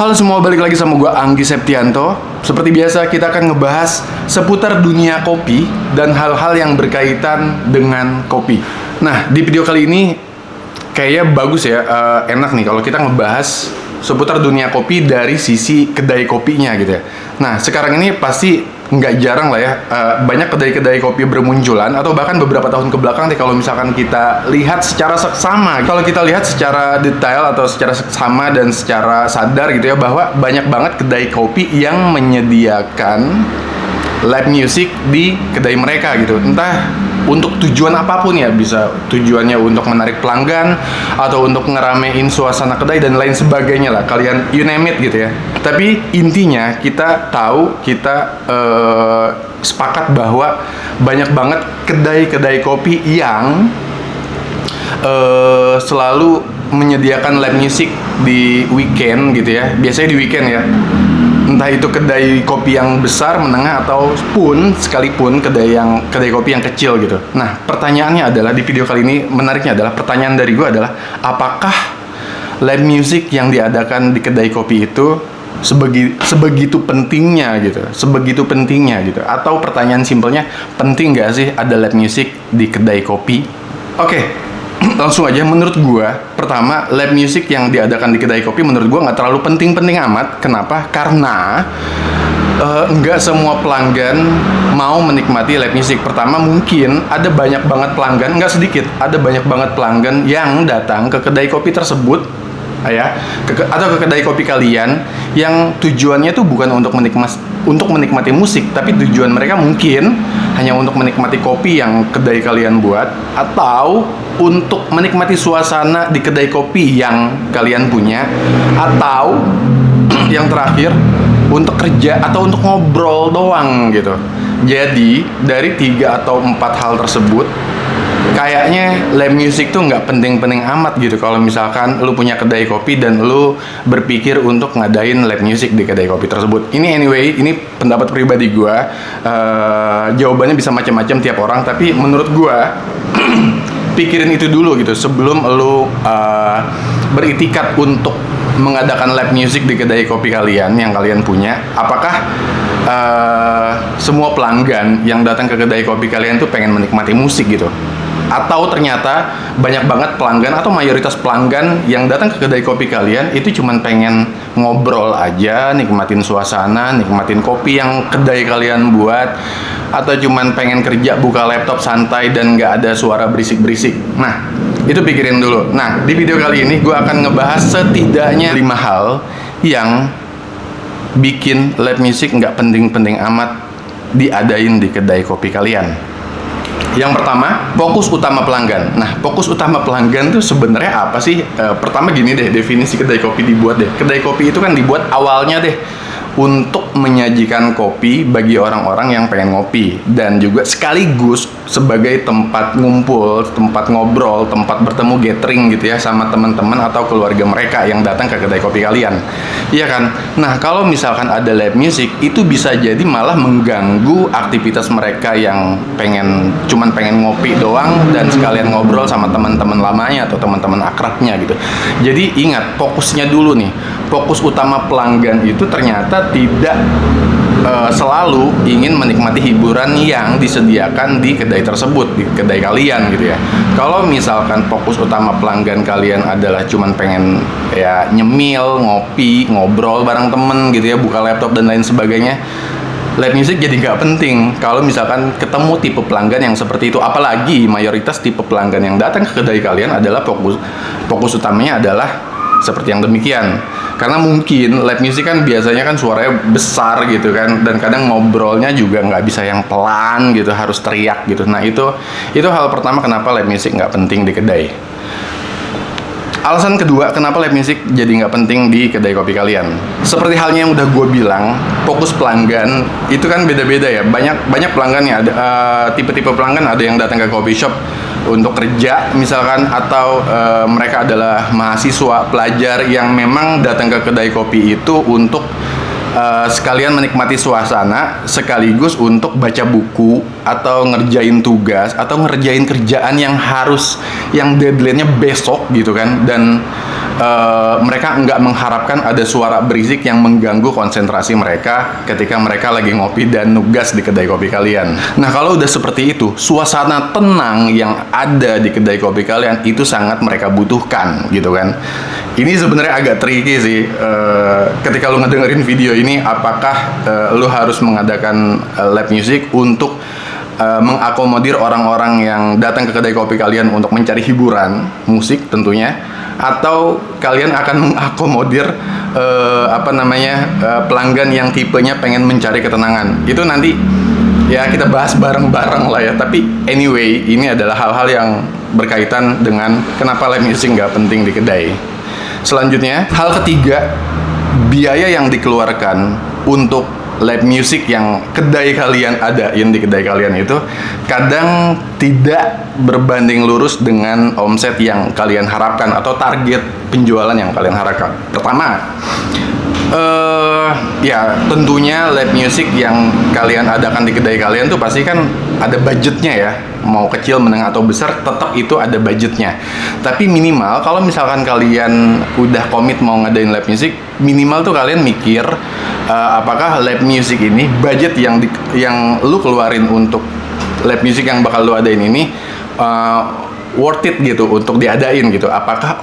Halo semua, balik lagi sama gue Anggi Septianto. Seperti biasa kita akan ngebahas seputar dunia kopi dan hal-hal yang berkaitan dengan kopi. Nah, di video kali ini kayaknya bagus ya, enak nih kalau kita ngebahas seputar dunia kopi dari sisi kedai kopinya gitu ya. Nah, sekarang ini pasti nggak jarang lah ya, banyak kedai-kedai kopi bermunculan atau bahkan beberapa tahun ke belakang deh kalau misalkan kita lihat secara seksama. Kalau kita lihat secara detail atau secara seksama dan secara sadar gitu ya, bahwa banyak banget kedai kopi yang menyediakan live music di kedai mereka gitu. Entah untuk tujuan apapun ya, bisa tujuannya untuk menarik pelanggan atau untuk ngeramein suasana kedai dan lain sebagainya lah, kalian you name it gitu ya. Tapi intinya kita tahu, kita sepakat bahwa banyak banget kedai-kedai kopi yang selalu menyediakan live music di weekend gitu ya, biasanya di weekend ya. Entah itu kedai kopi yang besar, menengah, ataupun sekalipun kedai kopi yang kecil gitu. Nah, pertanyaannya adalah di video kali ini, menariknya adalah pertanyaan dari gue adalah, apakah live music yang diadakan di kedai kopi itu sebegitu pentingnya gitu, atau pertanyaan simpelnya, penting nggak sih ada live music di kedai kopi? Oke. Langsung aja, menurut gua, pertama, live music yang diadakan di kedai kopi menurut gua nggak terlalu penting-penting amat. Kenapa? Karena nggak semua pelanggan mau menikmati live music. Pertama, mungkin ada banyak banget pelanggan, nggak sedikit, ada banyak banget pelanggan yang datang ke kedai kopi tersebut ya, atau ke kedai kopi kalian yang tujuannya tuh bukan untuk menikmati musik, tapi tujuan mereka mungkin hanya untuk menikmati kopi yang kedai kalian buat, atau untuk menikmati suasana di kedai kopi yang kalian punya, atau yang terakhir untuk kerja atau untuk ngobrol doang gitu. Jadi dari 3 atau 4 hal tersebut, kayaknya live music tuh nggak penting-penting amat gitu kalau misalkan lu punya kedai kopi dan lu berpikir untuk ngadain live music di kedai kopi tersebut. Ini anyway, ini pendapat pribadi gua. Jawabannya bisa macam-macam tiap orang, tapi menurut gua pikirin itu dulu gitu sebelum lu beritikat untuk mengadakan live music di kedai kopi kalian yang kalian punya. Apakah semua pelanggan yang datang ke kedai kopi kalian tuh pengen menikmati musik gitu? Atau ternyata banyak banget pelanggan atau mayoritas pelanggan yang datang ke kedai kopi kalian itu cuman pengen ngobrol aja, nikmatin suasana, nikmatin kopi yang kedai kalian buat, atau cuman pengen kerja buka laptop santai dan nggak ada suara berisik-berisik. Nah, itu pikirin dulu. Nah, di video kali ini gue akan ngebahas setidaknya 5 hal yang bikin live music nggak penting-penting amat diadain di kedai kopi kalian. Yang pertama, fokus utama pelanggan. Nah, fokus utama pelanggan tuh sebenarnya apa sih? Pertama gini deh, definisi kedai kopi dibuat deh. Kedai kopi itu kan dibuat awalnya deh untuk menyajikan kopi bagi orang-orang yang pengen ngopi, dan juga sekaligus sebagai tempat ngumpul, tempat ngobrol, tempat bertemu gathering gitu ya sama teman-teman atau keluarga mereka yang datang ke kedai kopi kalian. Iya kan? Nah, kalau misalkan ada live music, itu bisa jadi malah mengganggu aktivitas mereka yang cuman pengen ngopi doang dan sekalian ngobrol sama teman-teman lamanya atau teman-teman akrabnya gitu. Jadi ingat, fokusnya dulu nih. Fokus utama pelanggan itu ternyata tidak selalu ingin menikmati hiburan yang disediakan di kedai tersebut, di kedai kalian gitu ya. Kalau misalkan fokus utama pelanggan kalian adalah cuman pengen ya nyemil, ngopi, ngobrol bareng temen gitu ya, buka laptop dan lain sebagainya, live music jadi nggak penting. Kalau misalkan ketemu tipe pelanggan yang seperti itu, apalagi mayoritas tipe pelanggan yang datang ke kedai kalian adalah fokus utamanya adalah seperti yang demikian. Karena mungkin live music kan biasanya kan suaranya besar gitu kan, dan kadang ngobrolnya juga nggak bisa yang pelan gitu, harus teriak gitu. Nah, itu hal pertama kenapa live music nggak penting di kedai. Alasan kedua kenapa live music jadi nggak penting di kedai kopi kalian, seperti halnya yang udah gue bilang, fokus pelanggan itu kan beda-beda ya. Banyak pelanggan ya, ada tipe-tipe pelanggan, ada yang datang ke coffee shop untuk kerja misalkan, atau mereka adalah mahasiswa, pelajar yang memang datang ke kedai kopi itu untuk sekalian menikmati suasana sekaligus untuk baca buku atau ngerjain tugas atau ngerjain kerjaan yang deadline-nya besok gitu kan. Dan mereka nggak mengharapkan ada suara berisik yang mengganggu konsentrasi mereka ketika mereka lagi ngopi dan nugas di kedai kopi kalian. Nah, kalau udah seperti itu, suasana tenang yang ada di kedai kopi kalian itu sangat mereka butuhkan gitu kan. Ini sebenarnya agak tricky sih. Ketika lu ngedengerin video ini, apakah lu harus mengadakan live music untuk mengakomodir orang-orang yang datang ke kedai kopi kalian untuk mencari hiburan musik tentunya, atau kalian akan mengakomodir pelanggan yang tipenya pengen mencari ketenangan. Itu nanti ya kita bahas bareng-bareng lah ya. Tapi anyway, ini adalah hal-hal yang berkaitan dengan kenapa live music nggak penting di kedai. Selanjutnya, hal ketiga, biaya yang dikeluarkan untuk live music yang kedai kalian adain di kedai kalian itu kadang tidak berbanding lurus dengan omset yang kalian harapkan atau target penjualan yang kalian harapkan. Pertama, ya tentunya live music yang kalian adakan di kedai kalian tuh pasti kan ada budgetnya ya. Mau kecil, menengah atau besar, tetap itu ada budgetnya. Tapi minimal kalau misalkan kalian udah komit mau ngadain live music, minimal tuh kalian mikir apakah live music ini budget yang lu keluarin untuk live music yang bakal lu adain ini worth it gitu untuk diadain gitu. Apakah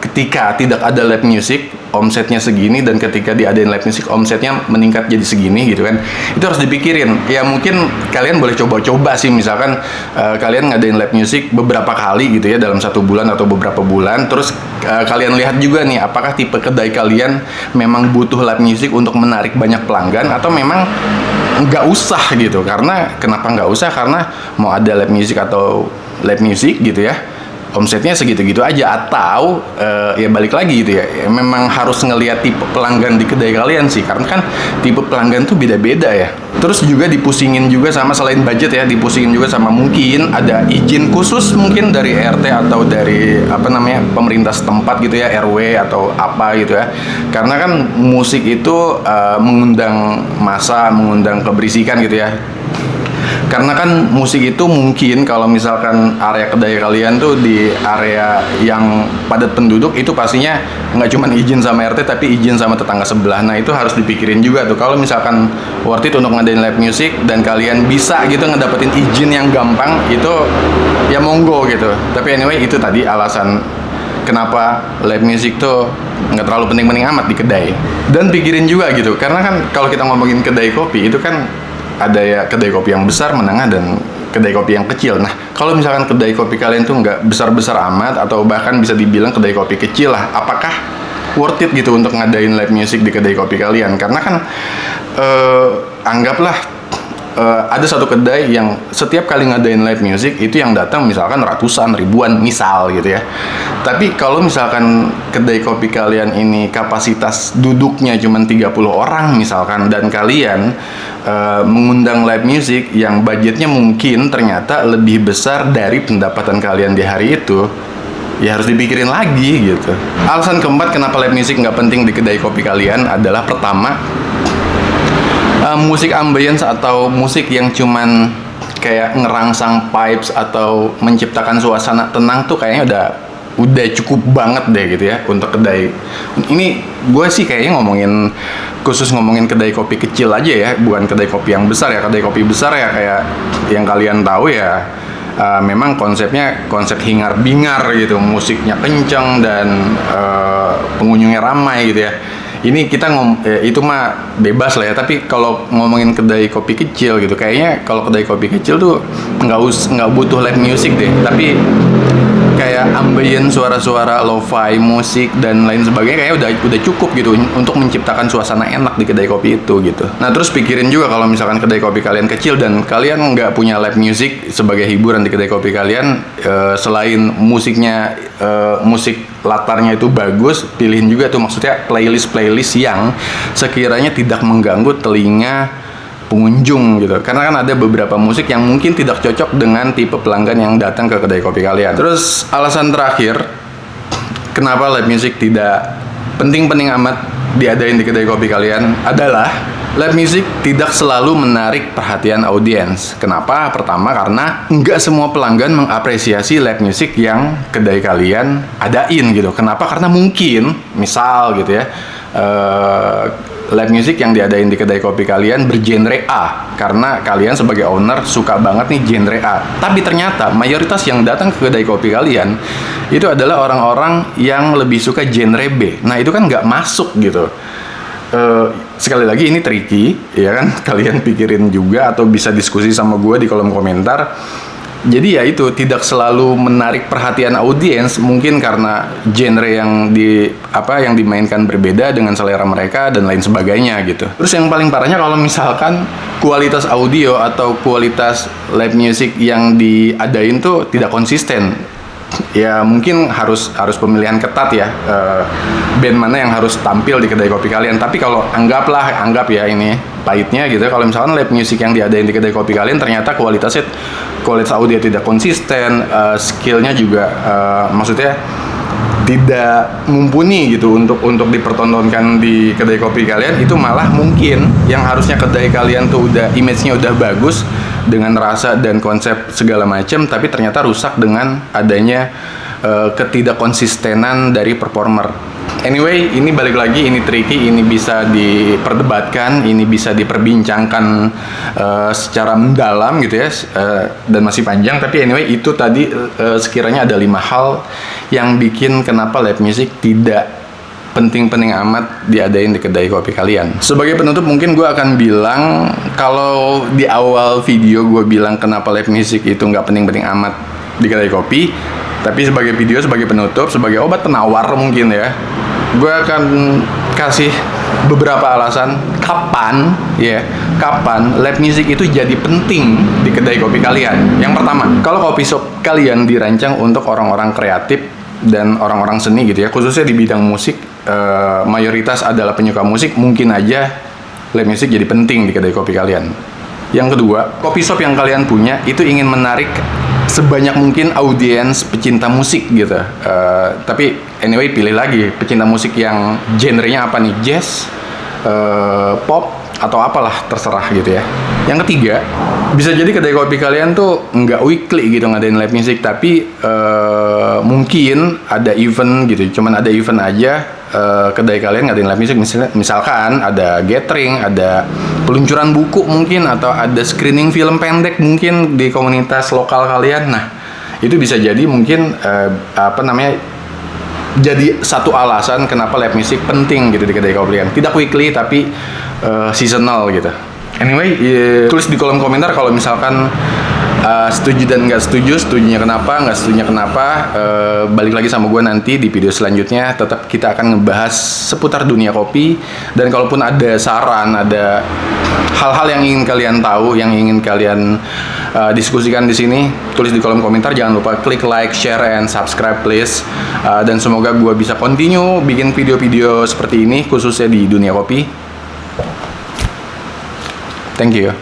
ketika tidak ada live music omsetnya segini, dan ketika diadain live music omsetnya meningkat jadi segini gitu kan, itu harus dipikirin. Ya mungkin kalian boleh coba-coba sih, misalkan kalian ngadain live music beberapa kali gitu ya dalam 1 bulan atau beberapa bulan, terus kalian lihat juga nih apakah tipe kedai kalian memang butuh live music untuk menarik banyak pelanggan atau memang nggak usah gitu. Karena kenapa nggak usah? Karena mau ada live music atau live music gitu ya, omsetnya segitu-gitu aja, atau ya balik lagi gitu ya, memang harus ngelihat tipe pelanggan di kedai kalian sih, karena kan tipe pelanggan tuh beda-beda ya. Terus juga dipusingin juga sama, selain budget ya, dipusingin juga sama mungkin ada izin khusus mungkin dari RT atau dari pemerintah setempat gitu ya, RW atau apa gitu ya. Karena kan musik itu mengundang massa, mengundang keberisikan gitu ya. Karena kan musik itu mungkin kalau misalkan area kedai kalian tuh di area yang padat penduduk, itu pastinya nggak cuma izin sama RT tapi izin sama tetangga sebelah. Nah itu harus dipikirin juga tuh. Kalau misalkan worth it untuk ngadain live music dan kalian bisa gitu ngedapetin izin yang gampang, itu ya monggo gitu. Tapi anyway, itu tadi alasan kenapa live music tuh nggak terlalu penting-penting amat di kedai. Dan pikirin juga gitu, karena kan kalau kita ngomongin kedai kopi itu kan ada ya kedai kopi yang besar, menengah, dan kedai kopi yang kecil. Nah, kalau misalkan kedai kopi kalian tuh nggak besar-besar amat, atau bahkan bisa dibilang kedai kopi kecil lah, apakah worth it gitu untuk ngadain live music di kedai kopi kalian? Karena kan anggaplah ada satu kedai yang setiap kali ngadain live music itu yang datang misalkan ratusan, ribuan misal gitu ya. Tapi kalau misalkan kedai kopi kalian ini kapasitas duduknya cuma 30 orang misalkan, dan kalian mengundang live music yang budgetnya mungkin ternyata lebih besar dari pendapatan kalian di hari itu, ya harus dipikirin lagi gitu. Alasan keempat kenapa live music nggak penting di kedai kopi kalian adalah, pertama, musik ambience atau musik yang cuman kayak ngerangsang pipes atau menciptakan suasana tenang tuh kayaknya udah cukup banget deh gitu ya untuk kedai. Ini gue sih kayaknya khusus ngomongin kedai kopi kecil aja ya, bukan kedai kopi yang besar ya. Kedai kopi besar ya kayak yang kalian tahu ya, memang konsepnya konsep hingar-bingar gitu, musiknya kenceng dan pengunjungnya ramai gitu ya. Ini kita itu mah bebas lah ya. Tapi kalau ngomongin kedai kopi kecil gitu, kayaknya kalau kedai kopi kecil tuh nggak butuh live music deh, tapi kayak ambience, suara-suara lo-fi, musik dan lain sebagainya kayaknya udah cukup gitu untuk menciptakan suasana enak di kedai kopi itu gitu. Nah terus pikirin juga kalau misalkan kedai kopi kalian kecil dan kalian nggak punya live music sebagai hiburan di kedai kopi kalian, selain musiknya musik latarnya itu bagus, pilihin juga tuh maksudnya playlist yang sekiranya tidak mengganggu telinga pengunjung gitu. Karena kan ada beberapa musik yang mungkin tidak cocok dengan tipe pelanggan yang datang ke kedai kopi kalian. Terus alasan terakhir kenapa live music tidak penting-penting amat diadain di kedai kopi kalian adalah Live music tidak selalu menarik perhatian audiens. Kenapa? Pertama, karena nggak semua pelanggan mengapresiasi live music yang kedai kalian adain gitu. Kenapa? Karena mungkin, misal gitu ya, live music yang diadain di kedai kopi kalian bergenre A, karena kalian sebagai owner suka banget nih genre A. Tapi ternyata mayoritas yang datang ke kedai kopi kalian itu adalah orang-orang yang lebih suka genre B. Nah itu kan nggak masuk gitu. Sekali lagi ini tricky, ya kan? Kalian pikirin juga atau bisa diskusi sama gue di kolom komentar. Jadi ya itu tidak selalu menarik perhatian audiens, mungkin karena genre yang dimainkan berbeda dengan selera mereka dan lain sebagainya gitu. Terus yang paling parahnya kalau misalkan kualitas audio atau kualitas live music yang diadain tuh tidak konsisten. Ya mungkin harus pemilihan ketat ya, band mana yang harus tampil di kedai kopi kalian. Tapi kalau anggap ya ini pahitnya gitu ya, kalau misalkan live music yang diadain di kedai kopi kalian ternyata kualitas audio tidak konsisten, skillnya juga maksudnya tidak mumpuni gitu untuk dipertontonkan di kedai kopi kalian, itu malah mungkin yang harusnya kedai kalian tuh image-nya udah bagus dengan rasa dan konsep segala macam, tapi ternyata rusak dengan adanya ketidakkonsistenan dari performer. Anyway, ini balik lagi, ini tricky, ini bisa diperdebatkan, ini bisa diperbincangkan secara mendalam gitu ya, dan masih panjang. Tapi anyway, itu tadi sekiranya ada 5 hal yang bikin kenapa live music tidak penting-penting amat diadain di kedai kopi kalian. Sebagai penutup mungkin gue akan bilang, kalau di awal video gue bilang kenapa live music itu nggak penting-penting amat di kedai kopi, tapi sebagai penutup, sebagai obat penawar mungkin ya, gue akan kasih beberapa alasan kapan live music itu jadi penting di kedai kopi kalian. Yang pertama, kalau kopi shop kalian dirancang untuk orang-orang kreatif dan orang-orang seni gitu ya, khususnya di bidang musik, mayoritas adalah penyuka musik, mungkin aja live music jadi penting di kedai kopi kalian. Yang kedua, kopi shop yang kalian punya itu ingin menarik sebanyak mungkin audiens pecinta musik gitu. Tapi anyway, pilih lagi pecinta musik yang genrenya apa nih, jazz, pop, atau apalah, terserah gitu ya. Yang ketiga, bisa jadi kedai kopi kalian tuh nggak weekly gitu ngadain live music, tapi mungkin ada event gitu, cuman ada event aja, kedai kalian ngadain live music, misalkan ada gathering, ada peluncuran buku mungkin, atau ada screening film pendek mungkin di komunitas lokal kalian. Nah itu bisa jadi mungkin jadi satu alasan kenapa live music penting gitu di kedai kopi kalian. Tidak weekly tapi seasonal gitu. Anyway, tulis di kolom komentar kalau misalkan setuju dan nggak setuju, setujunya kenapa, nggak setujunya kenapa. Balik lagi sama gue nanti di video selanjutnya. Tetap kita akan ngebahas seputar dunia kopi. Dan kalaupun ada saran, ada hal-hal yang ingin kalian tahu, yang ingin kalian diskusikan di sini, tulis di kolom komentar. Jangan lupa klik like, share, and subscribe please. Dan semoga gue bisa continue bikin video-video seperti ini, khususnya di dunia kopi. Thank you.